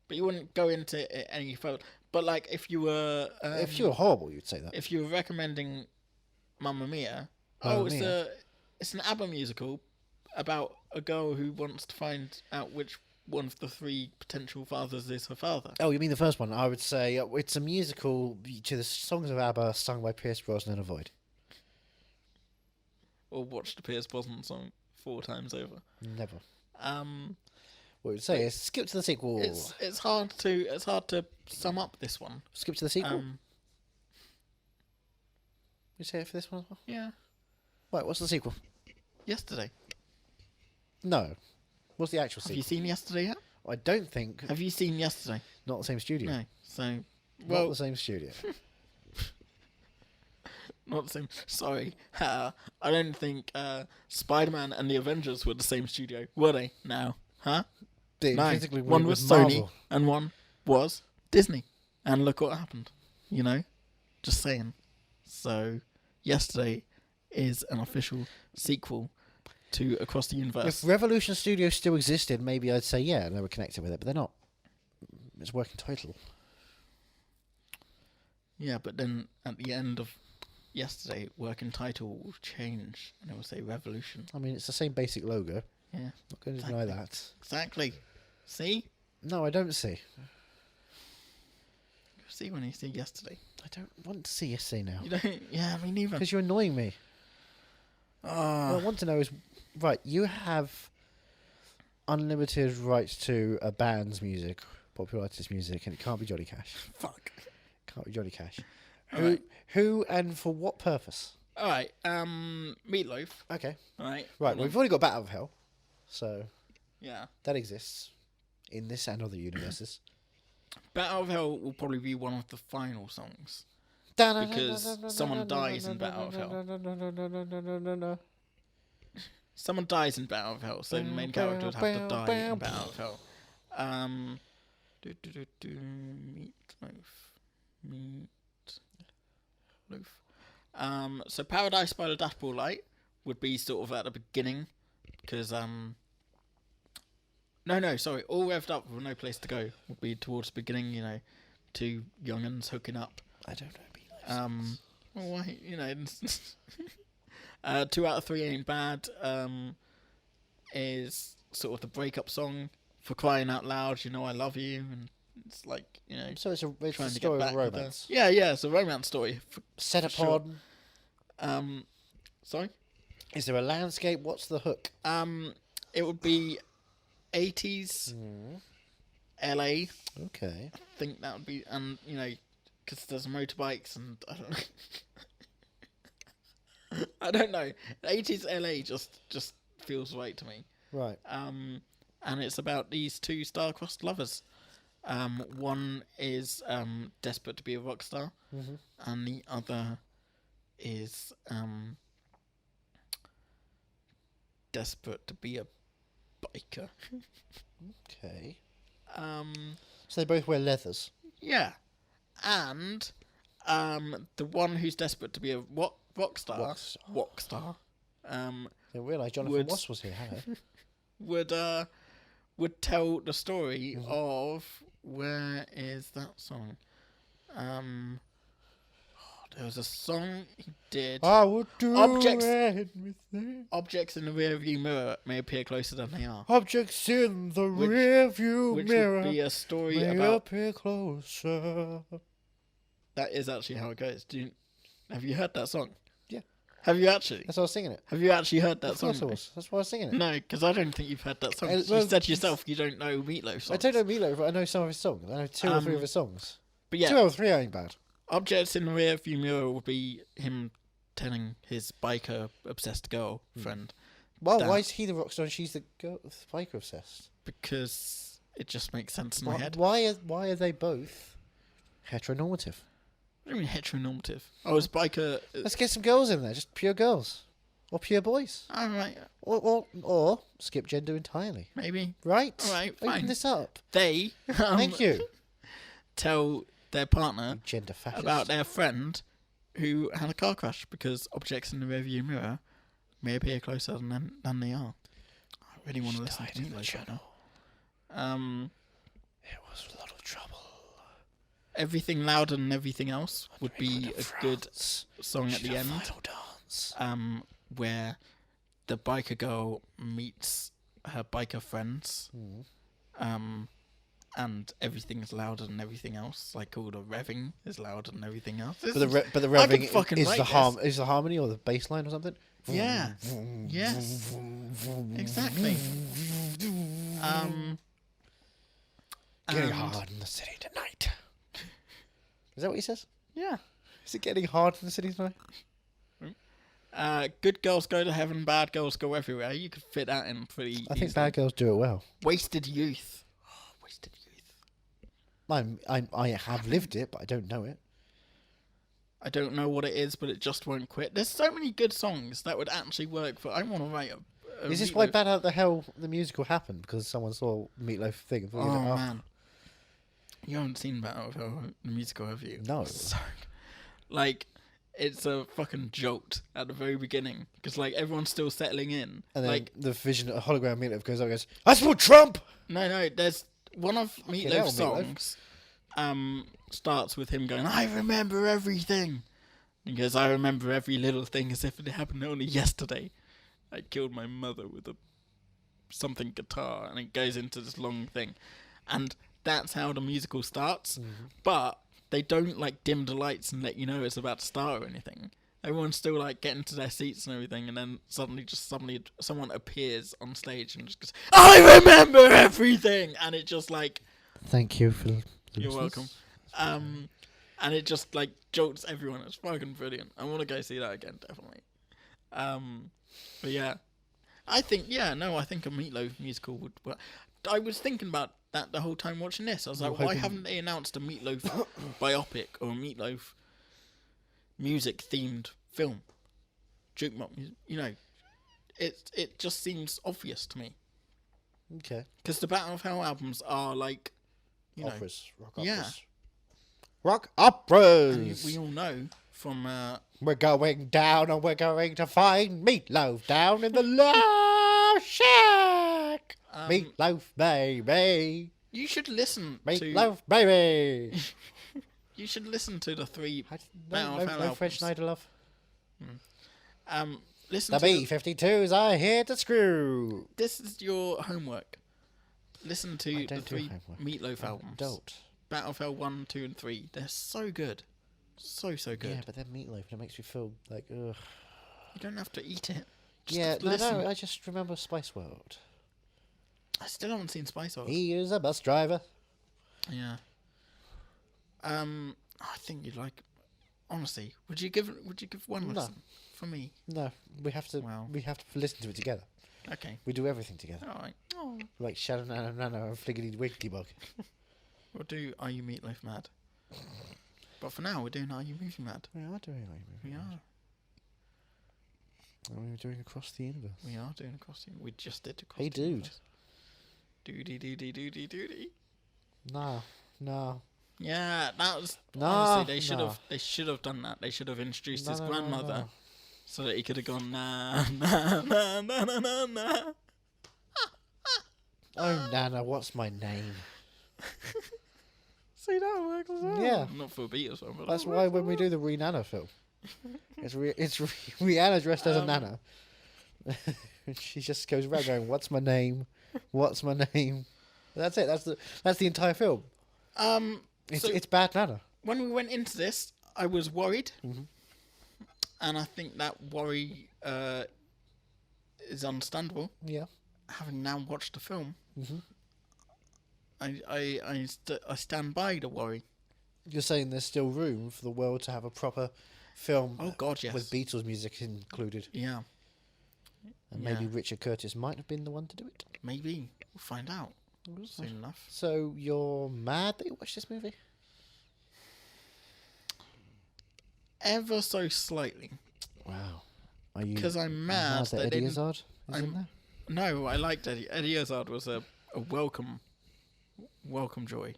but you wouldn't go into it any further. But like, if you were If you were horrible, you'd say that. if you were recommending Mamma Mia, Mamma Mia. it's an ABBA musical about a girl who wants to find out which one of the three potential fathers is her father. Oh, you mean the first one? I would say it's a musical to the songs of ABBA sung by Pierce Brosnan and Avoid. Or watch the Pierce Brosnan song 4 times over. Never. Um, What we would say is skip to the sequel. it's hard to sum up this one. Skip to the sequel. Um, You say it for this one as well? yeah, Right, what's the sequel? yesterday. No. What's the actual Have you sequel? seen yesterday yet? I don't think. Have you seen yesterday? Not the same studio. No. So, Not well, the same studio. not the same. Sorry, I don't think Spider-Man and the Avengers were the same studio, were they? No, huh? They No. physically One went was with Sony Marvel. and one was Disney, and look what happened. Just saying. So, yesterday is an official sequel to Across the Universe. If Revolution Studios still existed, maybe I'd say yeah, they were connected with it, but they're not. It's a working title. Yeah, but then at the end of yesterday, working title will change, and it will say Revolution. I mean, it's the same basic logo. Yeah, Not going to deny that. exactly. See? No, I don't see. You'll see when you see Yesterday. I don't want to see Yesterday now. You don't? Yeah, me neither. Because you're annoying me. What I want to know is, right, you have unlimited rights to a band's music, popular artist music, and it can't be Johnny Cash. Fuck. Can't be Johnny Cash. Alright. Who and for what purpose? Alright, Meatloaf. Okay. Alright. Right, we've already got Bat Out of Hell, so Yeah. that exists in this and other universes. Bat Out of Hell will probably be one of the final songs. Because someone dies in Bat Out of Hell. Someone dies in Bat Out of Hell, so the main character would have to die in Bat Out of Hell. Meatloaf. So Paradise by the Dashboard Light would be sort of at the beginning, because sorry, All Revved Up with No Place to Go would be towards the beginning. You know, two young'uns hooking up. I don't know. Well, why, you know, 2 out of 3 Ain't Bad is sort of the breakup song for Crying Out Loud. You know, I love you, and it's like, you know, So it's a trying to story get of back with romance. her. Yeah, it's a romance story. Set for upon. Sure. Sorry. Is there a landscape? What's the hook? It would be 80s LA. Okay. I think that would be, and you know, because there's motorbikes and I don't know. I don't know. 80s LA just feels right to me. Right. And it's about these two star-crossed lovers. One is desperate to be a rock star, and the other is desperate to be a biker. Okay. So they both wear leathers. Yeah, and the one who's desperate to be a rock star. Didn't realise Jonathan Ross was here. Hello. Would tell the story of, where is that song? There was a song he did. I would do Objects- anything. Objects in the rearview mirror may appear closer than they are. Objects in the rearview Which mirror would be a story may about. appear closer. That is actually how it goes. Have you heard that song? Yeah. Have you actually? That's why I was singing it. Have you actually heard that Of song? course I was. That's why I was singing it. No, because I don't think you've heard that song. Well, You said yourself you don't know Meatloaf songs. I don't know Meatloaf, but I know some of his songs. I know 2 or 3 of his songs. But yeah, 2 or 3 ain't bad. Objects in the rearview mirror would be him telling his biker obsessed girlfriend. Well, that- why is he the rock star and she's the girl, the biker obsessed? Because it just makes sense in my head. Why are they both heteronormative? What do you mean heteronormative? Oh, it's biker. Let's get some girls in there, just pure girls. Or pure boys. Alright, Or skip gender entirely. maybe. Right? Alright, Open fine. this up. They Thank you. tell their partner Gender fascist. about their friend who had a car crash because objects in the rearview mirror may appear closer than they are. I really want to listen to Meatloaf right now. It was a lot of trouble. Everything Louder Than Everything Else would be a good song at the end. Final dance. Where the biker girl meets her biker friends. And everything is louder than everything else. Like all the revving is louder than everything else. But the I revving could fucking is write the this. is the harmony or the bass line or something. Yeah. Yes. Exactly. Getting and- hard in the city tonight. Is that what he says? Yeah. Is it getting hard in the city tonight? Good girls go to heaven, bad girls go everywhere. You could fit that in pretty I think easily. bad girls do it well. Wasted Youth. Oh, Wasted Youth. I have lived it, but I don't know it. I don't know what it is, but it just won't quit. There's so many good songs that would actually work for. I want to write a Is this why Meatloaf- Bad Out the Hell the musical happened? Because someone saw Meatloaf thing. And thought, Oh man, you haven't seen Bat Out of Hell the musical, have you? No. So, like, it's a fucking jolt at the very beginning because like everyone's still settling in. And then like, the vision, a hologram Meatloaf goes up and goes, "I support Trump!" no, there's one of hell, Meatloaf's Meatloaf. songs. Starts with him going, "I remember everything." He goes, "I remember every little thing as if it happened only yesterday. I killed my mother with a something guitar," and it goes into this long thing. and that's how the musical starts. Mm-hmm. But they don't like dim the lights and let you know it's about to start or anything. Everyone's still like getting to their seats and everything, and then suddenly someone appears on stage and just goes, "I remember everything," and it just like, Thank you for. you're welcome. And it just like jolts everyone. It's fucking brilliant. I want to go see that again, definitely. But yeah, I think a Meatloaf musical would work. I was thinking about that the whole time watching this. I was like, why haven't they announced a Meatloaf biopic or a Meatloaf music themed film? Jukebox, you know, it just seems obvious to me. Okay. Because the Battle of Hell albums are like, you know, Operas. Rock yeah. operas. Rock operas. And we all know from We're going down and we're going to find Meatloaf down in the Love Shack. Meatloaf, baby. you should listen Meatloaf, baby. you should listen to the three No Battle of Hell albums. French night of love. Listen The to B-52s are here to screw. this is your homework. Listen I to the don't do three homework. Meatloaf albums. Don't. Battle of Hell 1, 2 and 3. They're so good. So good. Yeah, but then Meatloaf, it makes me feel like, ugh. You don't have to eat it. Just Yeah, listen. no, I just remember Spice World. I still haven't seen Spice World. He is a bus driver. Yeah. I think you'd like. Honestly, would you give one No. listen for me? No, we have to. Wow. We have to listen to it together. Okay. We do everything together, All right. Oh. like Shadow Nano Nano and Fliggity Wiggity Bug. We'll do Are You Meatloaf Mad? But for now, we're doing Are You Movie Mad? We are doing We are. And we're doing Across the Universe. We are doing Across the. We just did Across Hey, the dude. Universe. Doody doody doody doody. No. Yeah, that was No, honestly no. they should have done that. They should have introduced his No. grandmother so that he could have gone nah nah nah nah nah nah nah. Oh, Nana, what's my name? See, that works as well. Yeah. Not for a Beatles one, but That's that why works when we as do the Rihanna film, it's Rihanna dressed as a Nana. She just goes around going, "What's my name? What's my name?" That's it. That's the entire film. well. It's bad Nana. When we went into this, I was worried, Mhm. and I think that worry is understandable. Yeah. Having now watched the film, Mhm. I stand by the worry. You're saying there's still room for the world to have a proper film Oh God, yes. with Beatles music included, Yeah, and maybe Yeah. Richard Curtis might have been the one to do it. maybe we'll find out soon enough. So you're mad that you watched this movie? Ever so slightly, Wow. Are you? because I'm mad that that Eddie they Izzard is in I'm- there? No, I liked Eddie. Eddie Izzard was a welcome joy.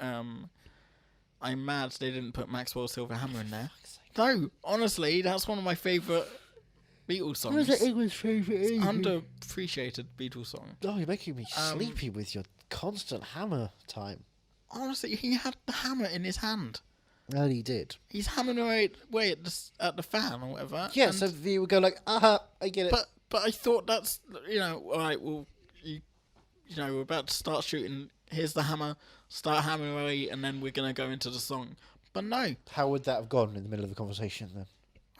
I'm mad they didn't put Maxwell Silverhammer in there. No, honestly, that's one of my favourite Beatles songs. English favourite? Underappreciated Beatles song. Oh, you're making me sleepy with your constant hammer time. Honestly, he had the hammer in his hand. Well, he did. He's hammering away at the fan or whatever. Yeah, and- so you would go like, aha, I get it. But I thought that's, all right, well, we're about to start shooting. Here's the hammer. Start hammering away, and then we're gonna go into the song. But no, How would that have gone in the middle of the conversation then?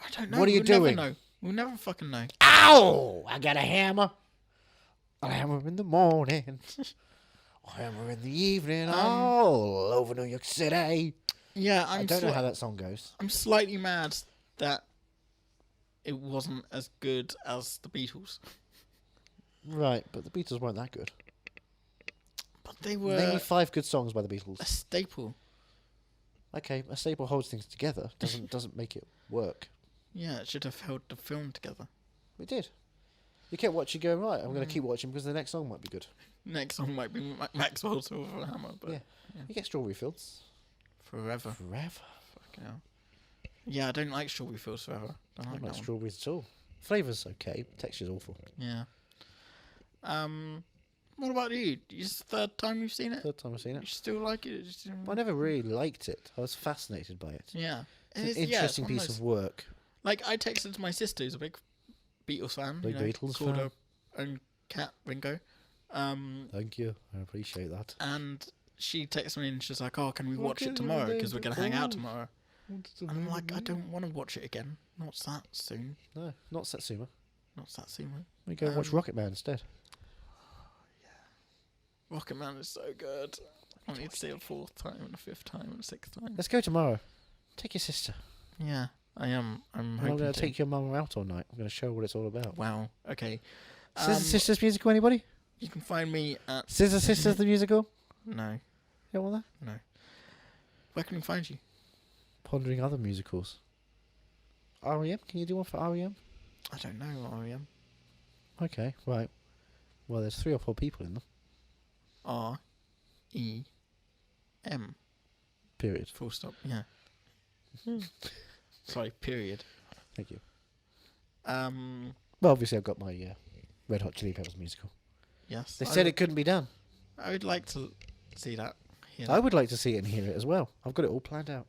I don't know. What are you We'll doing? Never know. We'll never fucking know. Ow! I got a hammer. A hammer in the morning. A hammer in the evening. All over New York City. Yeah, I don't know how that song goes. I'm slightly mad that it wasn't as good as the Beatles. Right, but the Beatles weren't that good. But they Name were me 5 good songs by the Beatles. a staple. Okay, a staple holds things together. Doesn't make it work. Yeah, it should have held the film together. It did. You kept watching, going right. I'm going to keep watching because the next song might be good. Next song might be Maxwell Silverhammer, but Yeah. You get Strawberry Fields. forever. Forever. Fucking hell. Yeah, I don't like Strawberry Fields Forever. Don't I like don't like that one. strawberries at all. Flavour's okay. Texture's awful. Yeah. What about you? Is the third time you've seen it? Third time I've seen You it. still like it? I never really liked it. I was fascinated by it. Yeah. It's an It is- interesting one of piece those- of work. Like, I texted my sister, who's a big Beatles fan. Big Beatles called fan. her own cat, Ringo. Thank you. I appreciate that. And she texts me and she's like, "Oh, can we watch it tomorrow? Because we're gonna hang out tomorrow." And I'm like, "I don't want to watch it again. Not that soon. No, not Satsuma. Not that soon." We go and watch Rocket Man instead. Rocket Man is so good. I need to see it a fourth time and a fifth time and a sixth time. Let's go tomorrow. Take your sister. Yeah, I am. I'm And hoping I'm going to to take your mum out all night. I'm going to show her what it's all about. Wow. Okay. Scissor Sisters musical, anybody? You can find me at Scissor Sisters the musical? No. You don't want that? No. Where can we find you? Pondering other musicals. R.E.M.? Can you do one for R.E.M.? I don't know, R.E.M. Okay, right. Well, there's 3 or 4 people in them. R-E-M. Period. Full stop. Yeah. Sorry, period. Thank you. Um, Well, obviously I've got my Red Hot Chili Peppers musical. yes. They said it couldn't be done. I would like to see that. I would like to see it and hear it as well. I've got it all planned out.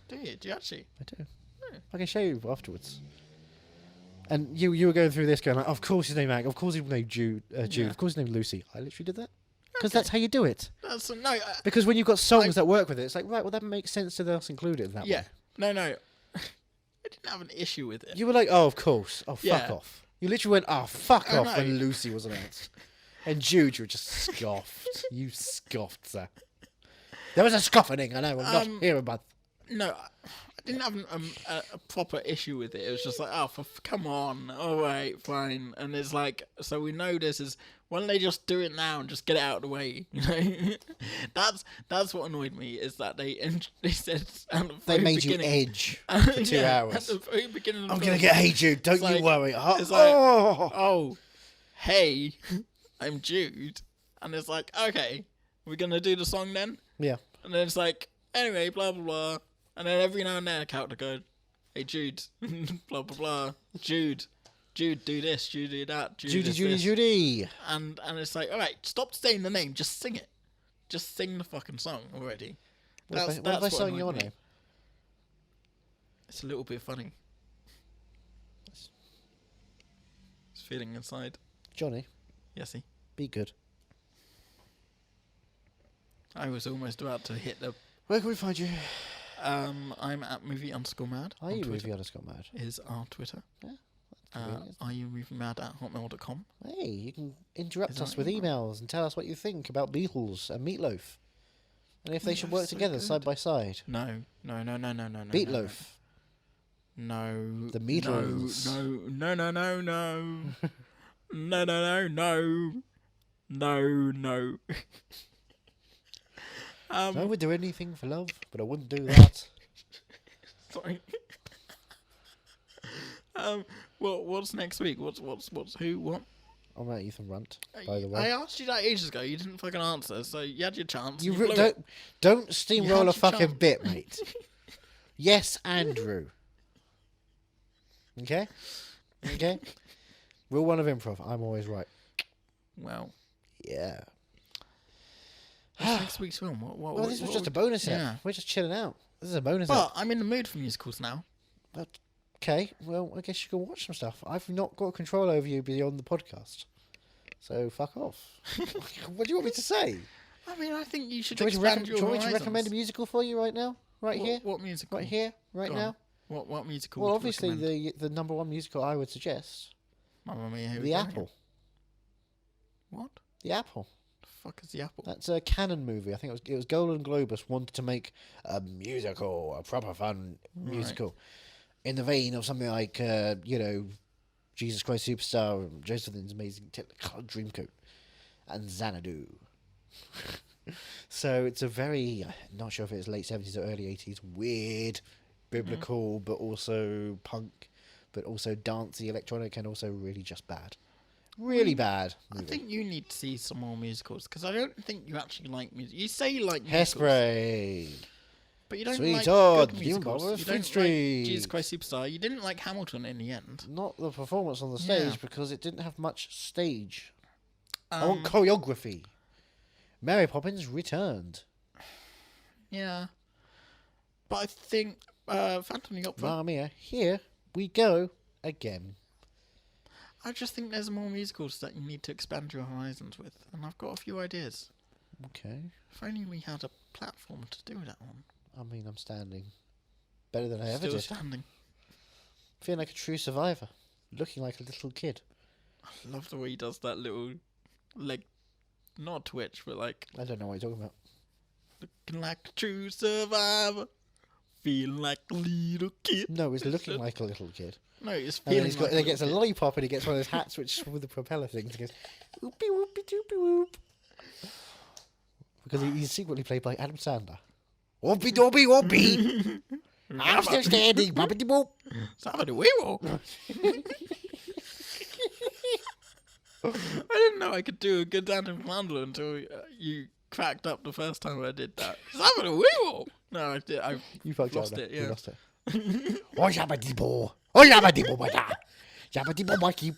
Do you? Do you actually? I do. Hmm. I can show you afterwards. And you were going through this going like, of course his name Ag, of course his name Jude, Yeah. of course his name Lucy. I literally did that. Because Okay. that's how you do it. That's no. Because when you've got songs that work with it, it's like, right, well, that makes sense to us include it in that Yeah. way. No. I didn't have an issue with it. You were like, oh, of course. Oh, fuck Yeah. off. You literally went, oh, fuck I off know. when Lucy was announced. And Jude, you were just scoffed. You scoffed, sir. There was a scoffing, I know. I'm not here about. No, I didn't have a proper issue with it. It was just like, oh, come on. All right, fine. And it's like, so we know this is. Why don't they just do it now and just get it out of the way? You know, that's what annoyed me is that they said at the They very made you beginning- edge for 2 Yeah, hours. At the very beginning of the I'm going to film, get Hey Jude, don't It's you like- worry. it's like- Oh. oh, hey, I'm Jude, and it's like, okay, we're gonna do the song then, Yeah. and then it's like, anyway, blah blah blah, and then every now and then a character goes, hey Jude, blah blah blah, Jude, do this, Jude do that, Judy, does Judy, this. Judy. and it's like, all right, stop saying the name, just sing it, just sing the fucking song already. What if I sang your annoyed me. name? It's a little bit funny. It's feeling inside. Johnny, Yesy. be good. I was almost about to hit the. Where can we find you? I'm at movie_mad. Are on you Twitter. movie _ mad? Is our Twitter. Convenient. Are you moviemad at hotmail.com? Hey, you can interrupt Is us that with email? emails and tell us what you think about Beatles and Meatloaf. And if they should Meatloaf's work so together good. side by side. No. Beatloaf. No. The Beatles. No. No. I would do anything for love, but I wouldn't do that. Sorry. What's next week? What's who? What? I'm at Ethan Runt, by the I way. asked you that ages ago. You didn't fucking answer, so you had your chance. You blew it. don't You had steamroll a your fucking chance. bit, mate. Yes, Andrew. Okay? Okay? Rule 1 of improv. I'm always right. Well, Yeah. what's next week's film? What, Well, this was just a bonus yeah. app. We're just chilling out. This is a bonus But app. I'm in the mood for musicals now. Okay, well, I guess you can watch some stuff. I've not got control over you beyond the podcast. So, fuck off. What do you want me to say? I mean, I think you should Do you want me expand to, your do you want me to horizons. recommend a musical for you right now? Right here? What musical? Right here? Right Go now? on. What musical? Well, would you obviously, recommend? the number 1 musical I would suggest, Mamma Mia, here we The go Apple. again. What? The Apple. The fuck is the Apple? That's a canon movie. I think it was Golden Globus wanted to make a musical, a proper fun musical, in the vein of something like Jesus Christ Superstar, and Joseph's Amazing Technicolor Dreamcoat, and Xanadu. So it's a very, not sure if it's late 70s or early 80s, weird, biblical, but also punk, but also dancey, electronic, and also really just bad. Really bad I movie. think you need to see some more musicals because I don't think you actually like music. You say you like musicals, Hairspray. but you don't Sweet like Todd, good you musicals. bother You Fleet don't like Street. Jesus Christ Superstar. You didn't like Hamilton in the end. Not the performance on the stage Yeah. because it didn't have much stage. I want choreography. Mary Poppins returned. Yeah, but I think Phantom of the Opera. Mamma mia, here we go again. I just think there's more musicals that you need to expand your horizons with, and I've got a few ideas. Okay. If only we had a platform to do that on. I mean, I'm standing better than I ever Still did. standing. Feeling like a true survivor. Looking like a little kid. I love the way he does that little leg, not twitch, but like I don't know what you're talking about. looking like a true survivor, feeling like a little kid. No, he's looking like a little kid. No, it's And feeling then like he gets a lollipop and he gets one of those hats which with the propeller things. He goes, whoopie whoopie doopie whoop. Because he's secretly played by Adam Sandler. Whoopie doopie whoopie. I'm still standing. Boppity boop. Somebody weevil. I didn't know I could do a good Adam Sandler until you cracked up the first time I did that. Somebody weevil. No, I did. I You fucked lost up. it. You Yeah. lost it. Oh, yabba bo. Oh, yabba bo, my da. Yabba bo, my keep.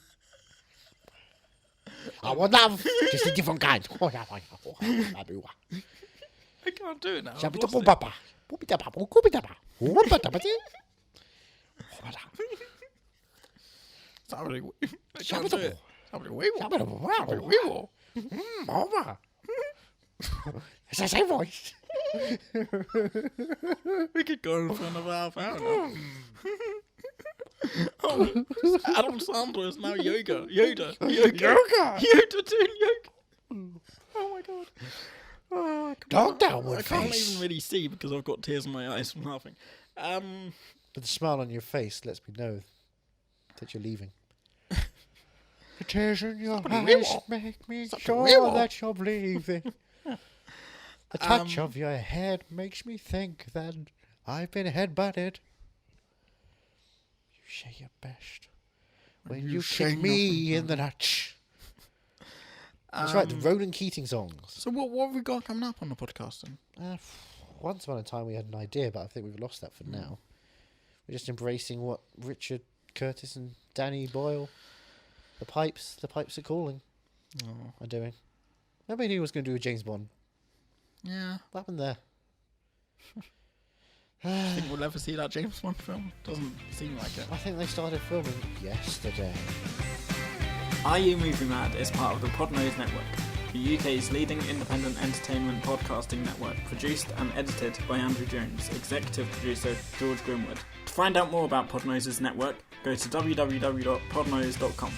I want love, just a different kind. Oh, yabba bo. I can't do it now. I've Yabba lost bo, it. papa. Whoopie da papa. Whoopie da papa. Whoopie da papa. Somebody. I Yabba can't do bo. it. Somebody weevil. Yabba bo. Somebody Wow. weevil. Mama. It's the same voice. We could go on for another half hour now. Oh, Adam Sandler is now yoga. Yoda doing yoga. Oh my god. Oh, I Dog can't- downward I can't face. even really see because I've got tears in my eyes from laughing. But the smile on your face lets me know that you're leaving. The tears in your Somebody eyes will. make me Somebody sure will. that you're leaving. The touch of your head makes me think that I've been headbutted. You say your best when you kick me in the nuts. That's right, the Ronan Keating songs. So what have we got coming up on the podcast then? Once upon a time we had an idea, but I think we've lost that for now. We're just embracing what Richard Curtis and Danny Boyle, the pipes are calling, are doing. Nobody knew he was going to do a James Bond. Yeah. What happened there? I think we'll ever see that James Bond film. Doesn't seem like it. I think they started filming yesterday. Are You Movie Mad is part of the Podnose Network, the UK's leading independent entertainment podcasting network, produced and edited by Andrew Jones, executive producer George Grimwood. To find out more about Podnose's network, go to www.podnose.com.